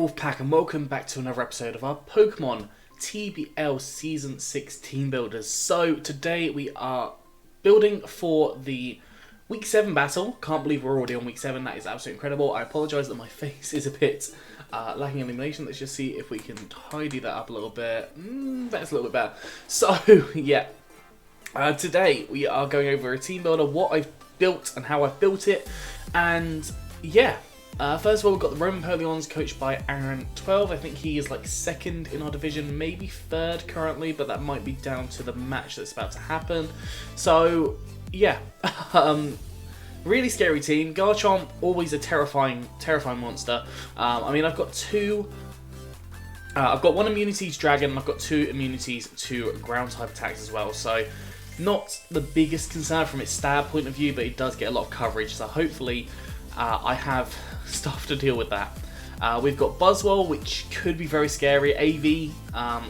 Wolfpack, and welcome back to another episode of our Pokemon TBL Season 6 Team Builders. So today we are building for the Week 7 battle. Can't believe we're already on Week 7, that is absolutely incredible. I apologise that my face is a bit lacking illumination. Let's just see if we can tidy that up a little bit. That's a little bit better. So yeah, today we are going over a team builder, what I've built and how I've built it, and yeah. First of all, we've got the Rome Empoleons, coached by Aaron 12. I think he is like second in our division, maybe third currently, but that might be down to the match that's about to happen. So, yeah. Really scary team. Garchomp, always a terrifying monster. I mean, I've got I've got one immunity to Dragon, and I've got 2 immunities to ground type attacks as well. So, not the biggest concern from its stab point of view, but it does get a lot of coverage. So, hopefully, I have stuff to deal with that. We've got Buzzwole, which could be very scary. AV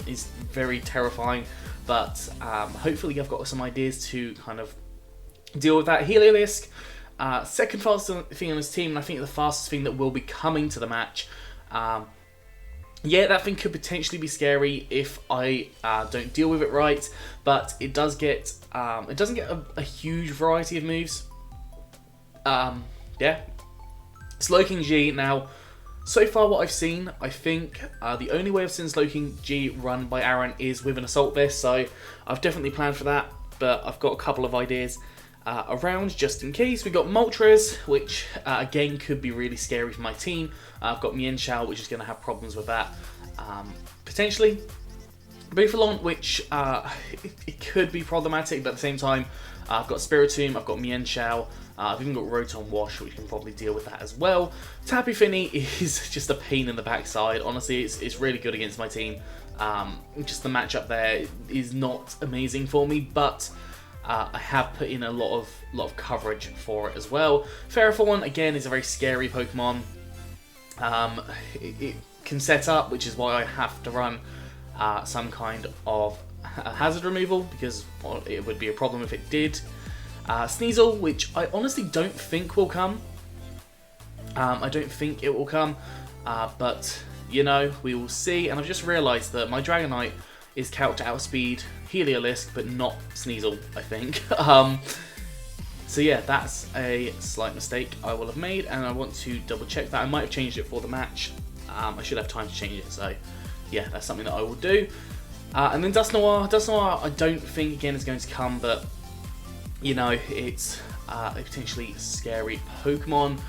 is very terrifying, but hopefully I've got some ideas to kind of deal with that. Heliolisk, second fastest thing on this team, and I think the fastest thing that will be coming to the match. Yeah, that thing could potentially be scary if I don't deal with it right, but it does get it doesn't get a huge variety of moves. Yeah. Slowking G, now, so far what I've seen, I think the only way I've seen Slowking G run by Aaron is with an Assault Vest, so I've definitely planned for that, but I've got a couple of ideas around just in case. We've got Moltres, which again could be really scary for my team. I've got Mienshao, which is going to have problems with that, potentially. Bufalon, which it could be problematic, but at the same time, I've got Spiritomb, I've got Mienshao, I've even got Rotom Wash, which can probably deal with that as well. Tapu Fini is just a pain in the backside. Honestly, it's really good against my team. Just the matchup there is not amazing for me, but I have put in a lot of coverage for it as well. Ferrothorn, again, is a very scary Pokemon. It can set up, which is why I have to run some kind of hazard removal, because it would be a problem if it did. Sneasel, which I honestly don't think will come. I don't think it will come, but you know, we will see. And I've just realised that my Dragonite is calced to outspeed Heliolisk, but not Sneasel, I think. So yeah, that's a slight mistake I will have made, and I want to double check that. I might have changed it for the match. I should have time to change it, so yeah, that's something that I will do. And then Dusknoir. Dusknoir, I don't think, again, is going to come, but, you know, it's a potentially scary Pokemon.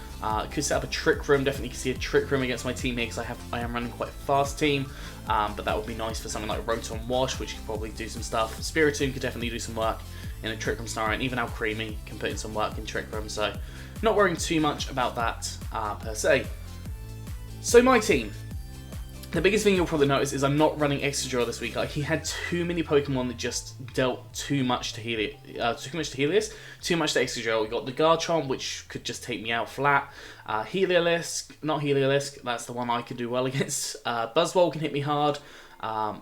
Could set up a Trick Room. Definitely could see a Trick Room against my team here, because I am running quite a fast team. But that would be nice for something like Rotom Wash, which could probably do some stuff. Spiritomb could definitely do some work in a Trick Room scenario, and even Alcremie can put in some work in Trick Room, so not worrying too much about that per se. So my team. The biggest thing you'll probably notice is I'm not running Excadrill this week. Like, he had too many Pokemon that just dealt too much to Helios, too much to Excadrill. We got the Garchomp, which could just take me out flat. Heliolisk, not Heliolisk, that's the one I could do well against. Buzzwole can hit me hard.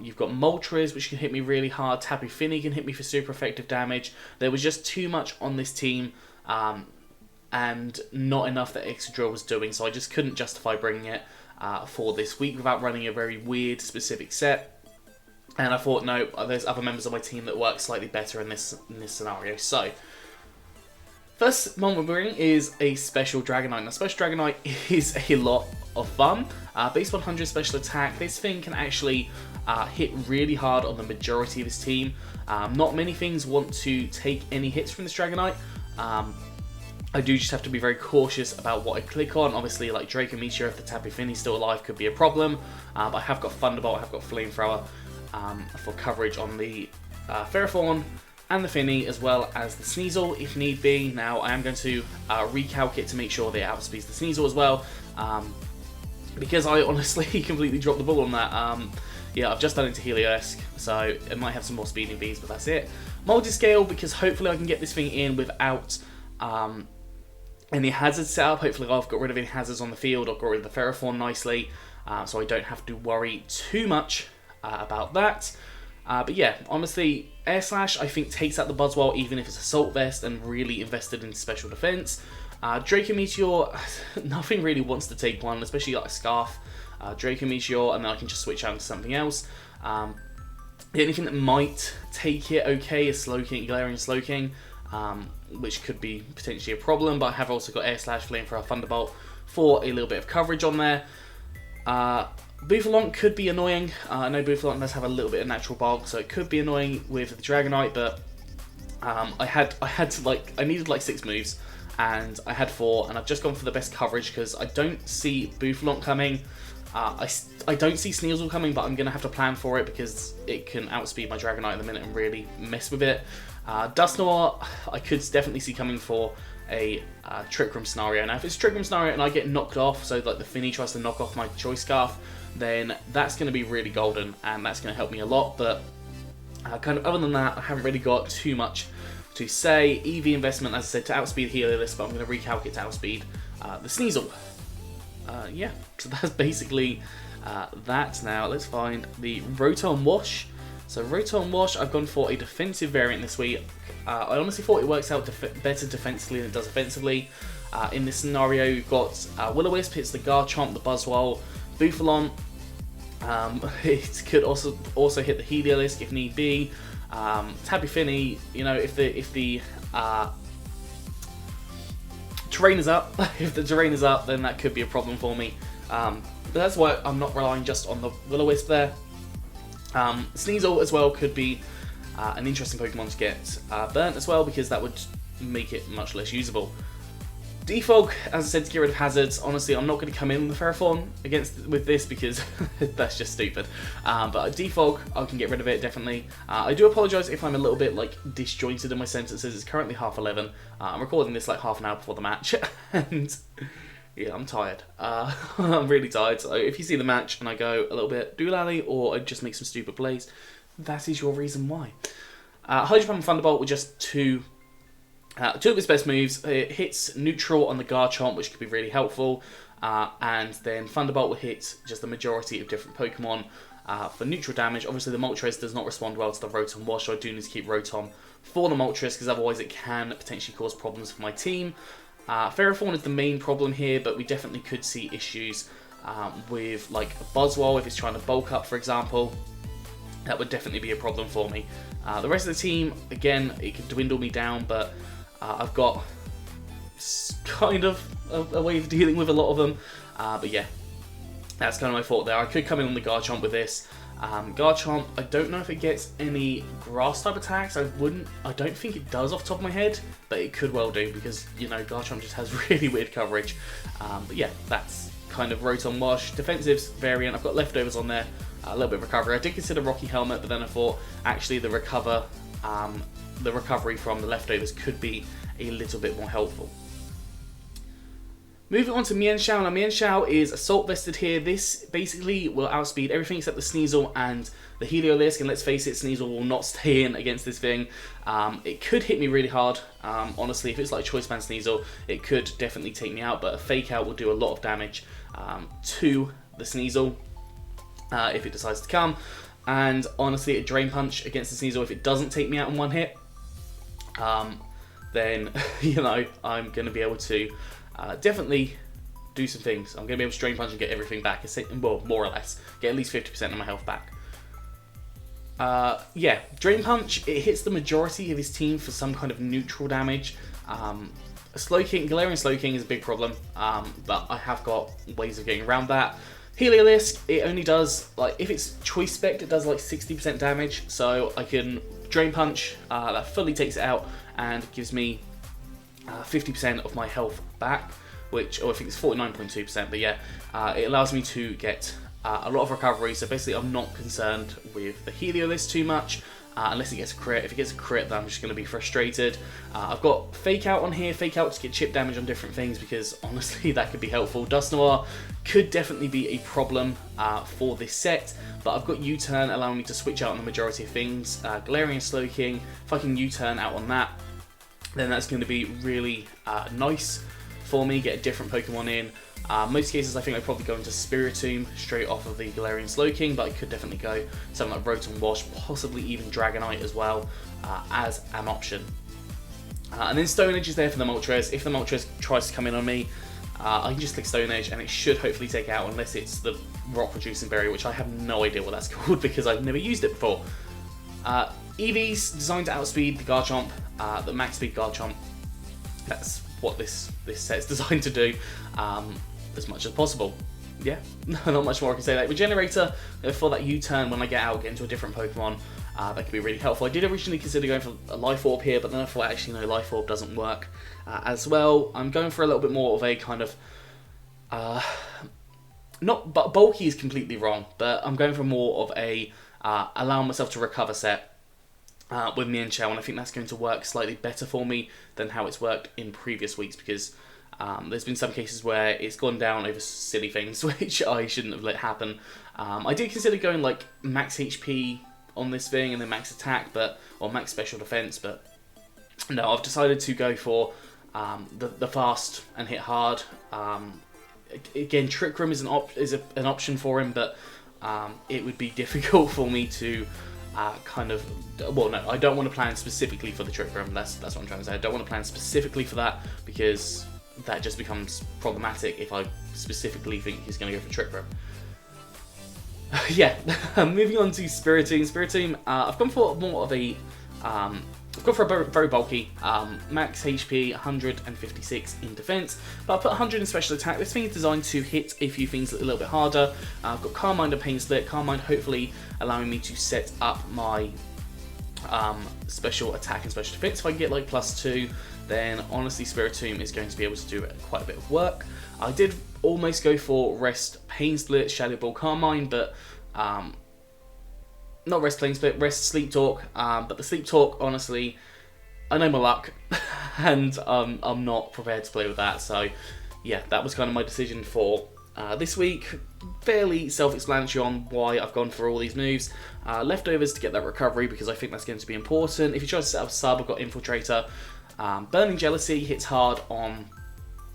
You've got Moltres, which can hit me really hard. Tapu Fini can hit me for super effective damage. There was just too much on this team, and not enough that Excadrill was doing, so I just couldn't justify bringing it for this week without running a very weird specific set. And I thought, no, there's other members of my team that work slightly better in this scenario. So first one we're bringing is a Special Dragonite. Now, Special Dragonite is a lot of fun. Base 100 special attack. This thing can actually hit really hard on the majority of his team. Not many things want to take any hits from this Dragonite. I do just have to be very cautious about what I click on. Obviously, like Draco Meteor, if the Tapu Fini's still alive, could be a problem. But I have got Thunderbolt, I have got Flamethrower for coverage on the Ferrothorn and the Fini, as well as the Sneasel, if need be. Now, I am going to recalc it to make sure they outspeeds the Sneasel as well, because I honestly completely dropped the ball on that. Yeah, I've just done it to Heliolisk, so it might have some more speeding bees, but that's it. Multiscale, because hopefully I can get this thing in without any hazards set up. Hopefully I've got rid of any hazards on the field. I've got rid of the Ferrothorn nicely, so I don't have to worry too much about that. But yeah, honestly, Air Slash I think takes out the Buzzwole, even if it's Assault Vest and really invested in special defense. Draco Meteor, nothing really wants to take one, especially like a Scarf. Draco Meteor, and then I can just switch out into something else. The only thing that might take it okay is Slowking, Galarian Slowking, which could be potentially a problem, but I have also got Air Slash, Flamethrower, Thunderbolt for a little bit of coverage on there. Bouffalont could be annoying. I know Bouffalont does have a little bit of natural bulk, so it could be annoying with the Dragonite, but I needed like 6 moves, and I had 4, and I've just gone for the best coverage because I don't see Bouffalont coming. I don't see Sneasel coming, but I'm going to have to plan for it because it can outspeed my Dragonite in the minute and really mess with it. Dusknoir, I could definitely see coming for a Trick Room scenario. Now, if it's Trick Room scenario and I get knocked off, so like the Finny tries to knock off my Choice Scarf, then that's going to be really golden, and that's going to help me a lot. But kind of other than that, I haven't really got too much to say. EV investment, as I said, to outspeed Heliolisk, but I'm going to recalc it to outspeed the Sneasel. Yeah, so that's basically that. Now let's find the Rotom Wash. So Rotom Wash, I've gone for a defensive variant this week. I honestly thought it works out better defensively than it does offensively. In this scenario, you've got Will-O-Wisp, hits the Garchomp, the Buzzwole, Bouffalont. It could also hit the Heliolisk if need be. Tapu Fini, you know, if the terrain is up, if the terrain is up, then that could be a problem for me. But that's why I'm not relying just on the Will-O-Wisp there. Sneasel as well could be an interesting Pokemon to get burnt as well, because that would make it much less usable. Defog, as I said, to get rid of hazards. Honestly, I'm not going to come in with Ferrothorn with this because that's just stupid. But Defog, I can get rid of it, definitely. I do apologise if I'm a little bit like disjointed in my sentences. It's currently 11:30. I'm recording this like half an hour before the match, and yeah, I'm tired. I'm really tired. So if you see the match and I go a little bit doolally, or I just make some stupid plays, that is your reason why. Hydro Pump and Thunderbolt were just two of his best moves. It hits neutral on the Garchomp, which could be really helpful, and then Thunderbolt will hit just the majority of different Pokemon for neutral damage. Obviously the Moltres does not respond well to the Rotom Wash, so I do need to keep Rotom for the Moltres, because otherwise it can potentially cause problems for my team. Ferrothorn is the main problem here, but we definitely could see issues with like Buzzwole if it's trying to bulk up, for example. That would definitely be a problem for me. The rest of the team, again, it could dwindle me down, but I've got kind of a way of dealing with a lot of them. But yeah, that's kind of my thought there. I could come in on the Garchomp with this. Garchomp, I don't know if it gets any grass type attacks. I don't think it does off the top of my head, but it could well do, because, you know, Garchomp just has really weird coverage. But yeah, that's kind of Rotom Wash. Defensives variant, I've got leftovers on there. A little bit of recovery. I did consider Rocky Helmet, but then I thought actually the recovery from the leftovers could be a little bit more helpful. Moving on to Mienshao. Now Mienshao is Assault Vested here. This basically will outspeed everything except the Sneasel and the Heliolisk, and let's face it, Sneasel will not stay in against this thing. It could hit me really hard. Honestly, if it's like Choice Band Sneasel, it could definitely take me out, but a Fake Out will do a lot of damage to the Sneasel. If it decides to come, and honestly a Drain Punch against the Sneasel, if it doesn't take me out in one hit, then you know, I'm going to be able to definitely do some things. I'm going to be able to Drain Punch and get everything back, well, more or less, get at least 50% of my health back. Yeah, Drain Punch, it hits the majority of his team for some kind of neutral damage. Slowking, Galarian Slowking is a big problem, but I have got ways of getting around that. Heliolisk, it only does, like, if it's Choice Spec, it does like 60% damage, so I can Drain Punch, that fully takes it out, and gives me 50% of my health back, which, or I think it's 49.2%, but yeah, it allows me to get a lot of recovery, so basically I'm not concerned with the Heliolisk too much, unless it gets a crit. If it gets a crit, then I'm just going to be frustrated. I've got Fake Out on here, Fake Out to get chip damage on different things, because honestly that could be helpful. Dusknoir could definitely be a problem for this set, but I've got U-Turn allowing me to switch out on the majority of things. Galarian Slowking, if I can U-Turn out on that, then that's going to be really nice for me, get a different Pokemon in. Most cases I think I'd probably go into Spiritomb straight off of the Galarian Slowking, but I could definitely go something like Rotom Wash, possibly even Dragonite as well, as an option. And then Stone Edge is there for the Moltres. If the Moltres tries to come in on me, I can just click Stone Edge and it should hopefully take out, unless it's the rock reducing berry, which I have no idea what that's called because I've never used it before. EV's designed to outspeed the Garchomp, the max speed Garchomp. That's what this set is designed to do, as much as possible. Yeah, not much more I can say. That Regenerator for that U-turn when I get out, get into a different Pokemon, that could be really helpful. I did originally consider going for a Life Orb here, but then I thought actually no, Life Orb doesn't work as well. I'm going for a little bit more of a kind of not bulky is completely wrong, but I'm going for more of a allowing myself to recover set with Mienshao, and I think that's going to work slightly better for me than how it's worked in previous weeks, because there's been some cases where it's gone down over silly things which I shouldn't have let happen. I did consider going like max HP on this thing and then max attack, or max special defense, but no, I've decided to go for the fast and hit hard. Again, Trick Room is an option for him, but it would be difficult for me to well, no, I don't want to plan specifically for the Trick Room. That's what I'm trying to say. I don't want to plan specifically for that, because that just becomes problematic if I specifically think he's going to go for Trick Room. Yeah, moving on to Spiritomb. Spiritomb, I've gone for more of a I've gone for a very bulky, max HP, 156 in defense, but I put 100 in special attack. This thing is designed to hit a few things a little bit harder. I've got Calm Mind and Pain Split. Calm Mind hopefully allowing me to set up my special attack and special defense. If I can get like +2, then honestly Spiritomb is going to be able to do quite a bit of work. I did almost go for Rest, Pain Split, Shadow Ball, Calm Mind, but not Rest, Pain Split, Rest, Sleep Talk, but the Sleep Talk, honestly, I know my luck, and I'm not prepared to play with that, so yeah, that was kind of my decision for this week. Fairly self-explanatory on why I've gone for all these moves. Leftovers to get that recovery, because I think that's going to be important. If you try to set up a sub, I've got Infiltrator. Burning Jealousy hits hard on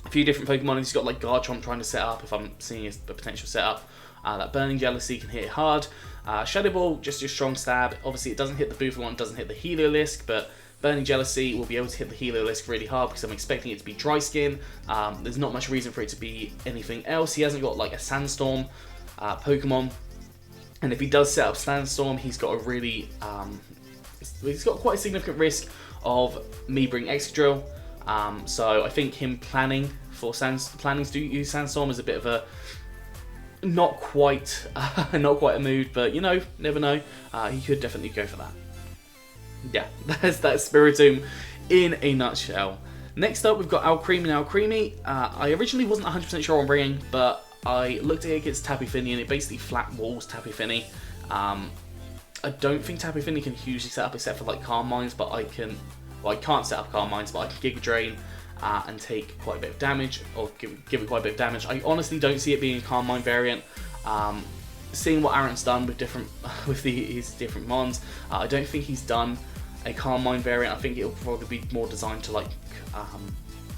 a few different Pokemon. He's got like Garchomp trying to set up, if I'm seeing a potential setup. That Burning Jealousy can hit it hard. Shadow Ball, just your strong stab. Obviously it doesn't hit the Bufalon, it doesn't hit the Heliolisk, but Burning Jealousy will be able to hit the Heliolisk really hard, because I'm expecting it to be Dry Skin. There's not much reason for it to be anything else. He hasn't got like a Sandstorm Pokemon, and if he does set up Sandstorm, he's got a really he's got quite a significant risk of me bringing Excadrill. So I think him planning to use Sandstorm is a bit of a not quite a mood, but you know, never know. He could definitely go for that. Yeah, that's Spiritomb in a nutshell. Next up, we've got Alcremie. Alcremie, I originally wasn't 100% sure on bringing, but I looked at it against Tapu Fini, and it basically flat walls Tapu Fini. I don't think Tapu Fini can hugely set up except for like Calm Minds, but I can't set up Calm Minds, but I can Giga Drain and take quite a bit of damage, or give it quite a bit of damage. I honestly don't see it being a Calm Mind variant. Seeing what Aaron's done with his different mons, I don't think he's done a Calm Mind variant. I think it'll probably be more designed to like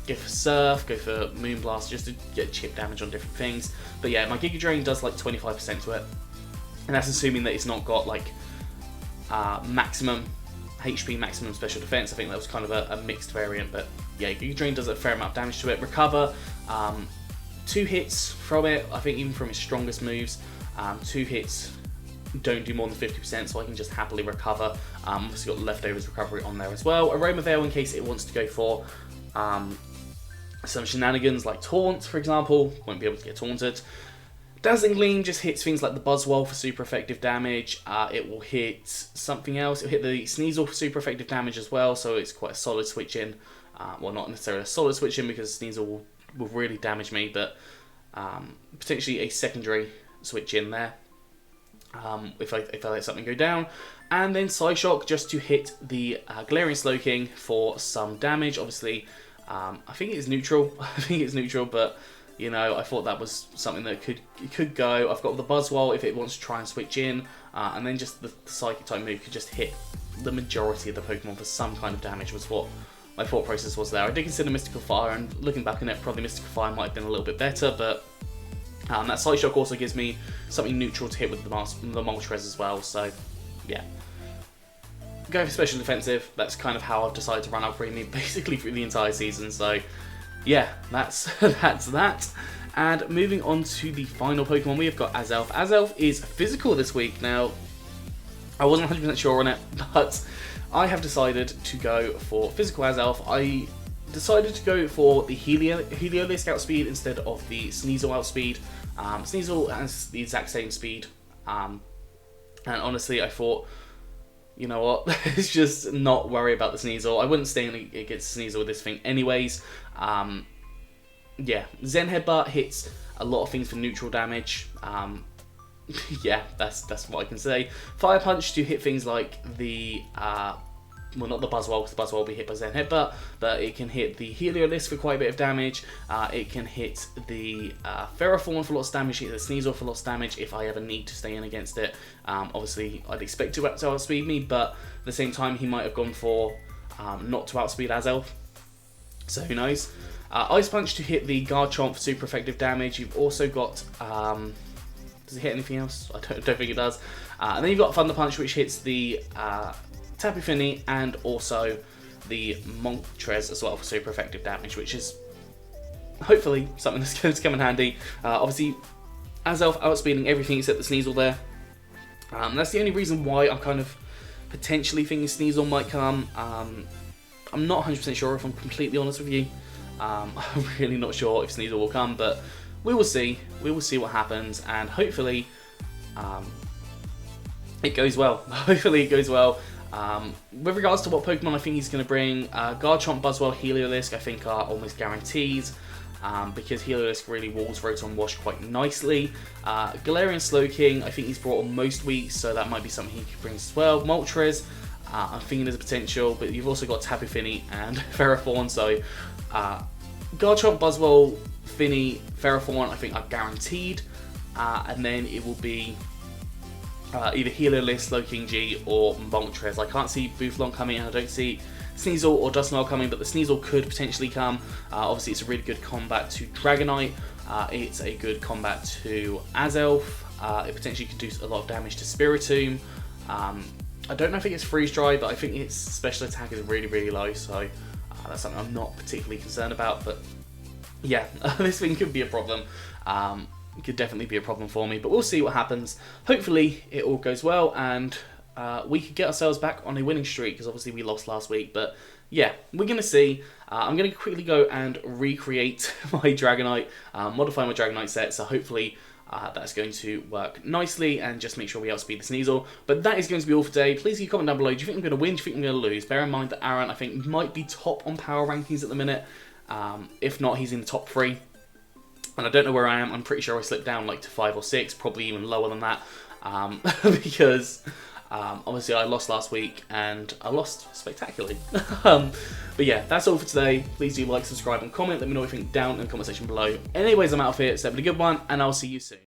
go for Surf, go for Moonblast, just to get chip damage on different things. But yeah, my Giga Drain does like 25% to it, and that's assuming that it's not got like maximum HP, maximum special defense. I think that was kind of a mixed variant, but yeah, Giga Drain does a fair amount of damage to it. Recover, 2 hits from it. I think even from its strongest moves, 2 hits don't do more than 50%, so I can just happily recover. Obviously got Leftovers recovery on there as well. Aroma Veil in case it wants to go for some shenanigans like Taunt, for example. Won't be able to get taunted. Dazzling Gleam just hits things like the Buzzwole for super effective damage. It will hit something else. It'll hit the Sneasel for super effective damage as well, so it's quite a solid switch in. Well, not necessarily a solid switch in, because Sneasel will really damage me, but potentially a secondary switch in there if I let something go down. And then Psyshock just to hit the Galarian Slowking for some damage. Obviously, I think it's neutral. But you know, I thought that was something that could go. I've got the Buzzwole if it wants to try and switch in, and then just the Psychic type move could just hit the majority of the Pokemon for some kind of damage, was what my thought process was there. I did consider Mystical Fire, and looking back on it, probably Mystical Fire might have been a little bit better, but that Psyshock also gives me something neutral to hit with the Moltres as well, so yeah. Going for special defensive, that's kind of how I've decided to run Alcremie basically through the entire season, so yeah, that's that's that. And moving on to the final Pokemon, we have got Azelf. Azelf is physical this week. Now, I wasn't 100% sure on it, but I have decided to go for physical Azelf. I decided to go for the Heliolisk outspeed instead of the Sneasel outspeed. Sneasel has the exact same speed, and honestly, I thought, you know what, let's just not worry about the Sneasel. I wouldn't stay against Sneasel with this thing anyways. Yeah, Zen Headbutt hits a lot of things for neutral damage. Yeah, that's what I can say. Fire Punch to hit things like the, well, not the Buzzwole, because the Buzzwole will be hit by Zen Headbutt, but it can hit the Heliolisk for quite a bit of damage. It can hit the Ferrothorn for lots of damage, hit the Sneasel for lots of damage if I ever need to stay in against it. Obviously, I'd expect to outspeed me, but at the same time, he might have gone for not to outspeed Azelf, so who knows. Ice Punch to hit the Garchomp for super effective damage. You've also got, does it hit anything else? I don't think it does. And then you've got Thunder Punch, which hits the Tapu Fini and also the Moltres as well for super effective damage, which is hopefully something that's going to come in handy. Obviously, Azelf outspeeding everything except the Sneasel there. That's the only reason why I'm kind of potentially thinking Sneasel might come. I'm not 100% sure, if I'm completely honest with you. I'm really not sure if Sneasel will come, but we will see. We will see what happens, and hopefully it goes well. Hopefully it goes well. With regards to what Pokemon I think he's going to bring, Garchomp, Buzzwole, Heliolisk I think are almost guaranteed, because Heliolisk really walls Rotom Wash quite nicely. Galarian Slowking I think he's brought on most weeks, so that might be something he could bring as well. Moltres, I'm thinking there's a potential, but you've also got Tapu Fini and Ferrothorn, so Garchomp, Buzzwole, Fini, Ferrothorn I think are guaranteed, and then it will be either Heliolisk, Slowking G, or Moltres. I can't see Bouffalant coming, I don't see Sneasel or Dusknoir coming, but the Sneasel could potentially come. Obviously it's a really good combat to Dragonite, it's a good combat to Azelf, it potentially could do a lot of damage to Spiritomb. I don't know if it gets Freeze Dry, but I think its special attack is really, really low, so that's something I'm not particularly concerned about. But yeah, this thing could be a problem. It could definitely be a problem for me, but we'll see what happens. Hopefully it all goes well, and we could get ourselves back on a winning streak, because obviously we lost last week. But yeah, we're going to see. I'm going to quickly go and recreate my Dragonite, modify my Dragonite set, so hopefully that's going to work nicely and just make sure we outspeed the Sneasel. But that is going to be all for today. Please leave a comment down below. Do you think I'm going to win? Do you think I'm going to lose? Bear in mind that Aaron, I think, might be top on power rankings at the minute. If not, he's in the top 3. And I don't know where I am. I'm pretty sure I slipped down like to 5 or 6, probably even lower than that. Because obviously I lost last week and I lost spectacularly. But yeah, that's all for today. Please do like, subscribe and comment. Let me know what you think down in the comment section below. Anyways, I'm out of here. So have a good one, and I'll see you soon.